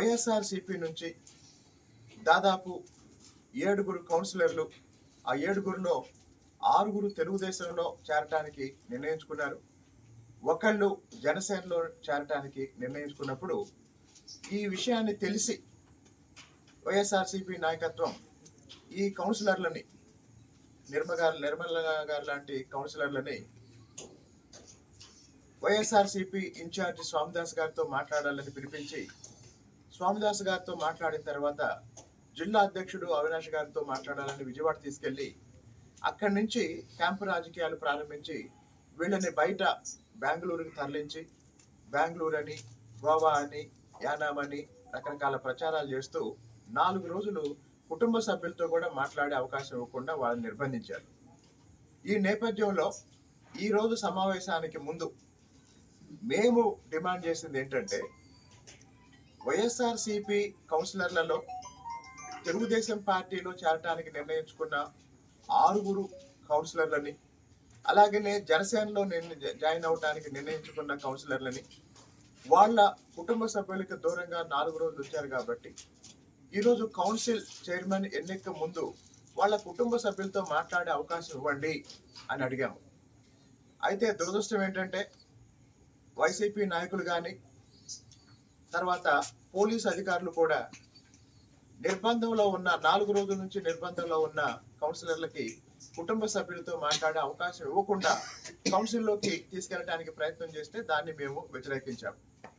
వైఎస్ఆర్సీపీ నుంచి దాదాపు 7 కౌన్సిలర్లు, ఆ 7లో 6 తెలుగుదేశంలో చేరటానికి నిర్ణయించుకున్నారు. ఒకళ్ళు జనసేనలో చేరటానికి నిర్ణయించుకున్నప్పుడు ఈ విషయాన్ని తెలిసి వైఎస్ఆర్సీపీ నాయకత్వం ఈ కౌన్సిలర్లని నిర్మల గారు లాంటి కౌన్సిలర్లని వైఎస్ఆర్సీపీ ఇన్ఛార్జి స్వామిదాస్ గారితో మాట్లాడాలని పిలిపించి, స్వామిదాస్ గారితో మాట్లాడిన తర్వాత జిల్లా అధ్యక్షుడు అవినాష్ గారితో మాట్లాడాలని విజయవాడ తీసుకెళ్లి అక్కడి నుంచి క్యాంపు రాజకీయాలు ప్రారంభించి వీళ్ళని బయట బెంగళూరుకి తరలించి బెంగళూరు అని, గోవా అని, యానాం అని రకరకాల ప్రచారాలు చేస్తూ 4 రోజులు కుటుంబ సభ్యులతో కూడా మాట్లాడే అవకాశం ఇవ్వకుండా వాళ్ళని నిర్బంధించారు. ఈ నేపథ్యంలో ఈ రోజు సమావేశానికి ముందు మేము డిమాండ్ చేసింది ఏంటంటే, వైఎస్ఆర్సీపీ కౌన్సిలర్లలో తెలుగుదేశం పార్టీలో చేరటానికి నిర్ణయించుకున్న 6 కౌన్సిలర్లని, అలాగనే జనసేనలో జాయిన్ అవడానికి నిర్ణయించుకున్న కౌన్సిలర్లని వాళ్ళ కుటుంబ సభ్యులకి దూరంగా 4 రోజులు వచ్చారు కాబట్టి ఈరోజు కౌన్సిల్ చైర్మన్ ఎన్నిక ముందు వాళ్ళ కుటుంబ సభ్యులతో మాట్లాడే అవకాశం ఇవ్వండి అని అడిగాము. అయితే దురదృష్టం ఏంటంటే వైసీపీ నాయకులు కానీ తర్వాత పోలీసు అధికారులు కూడా నిర్బంధంలో ఉన్న 4 రోజుల నుంచి నిర్బంధంలో ఉన్న కౌన్సిలర్లకి కుటుంబ సభ్యులతో మాట్లాడే అవకాశం ఇవ్వకుండా కౌన్సిల్లోకి తీసుకెళ్ళడానికి ప్రయత్నం చేస్తే దాన్ని మేము వ్యతిరేకించాము.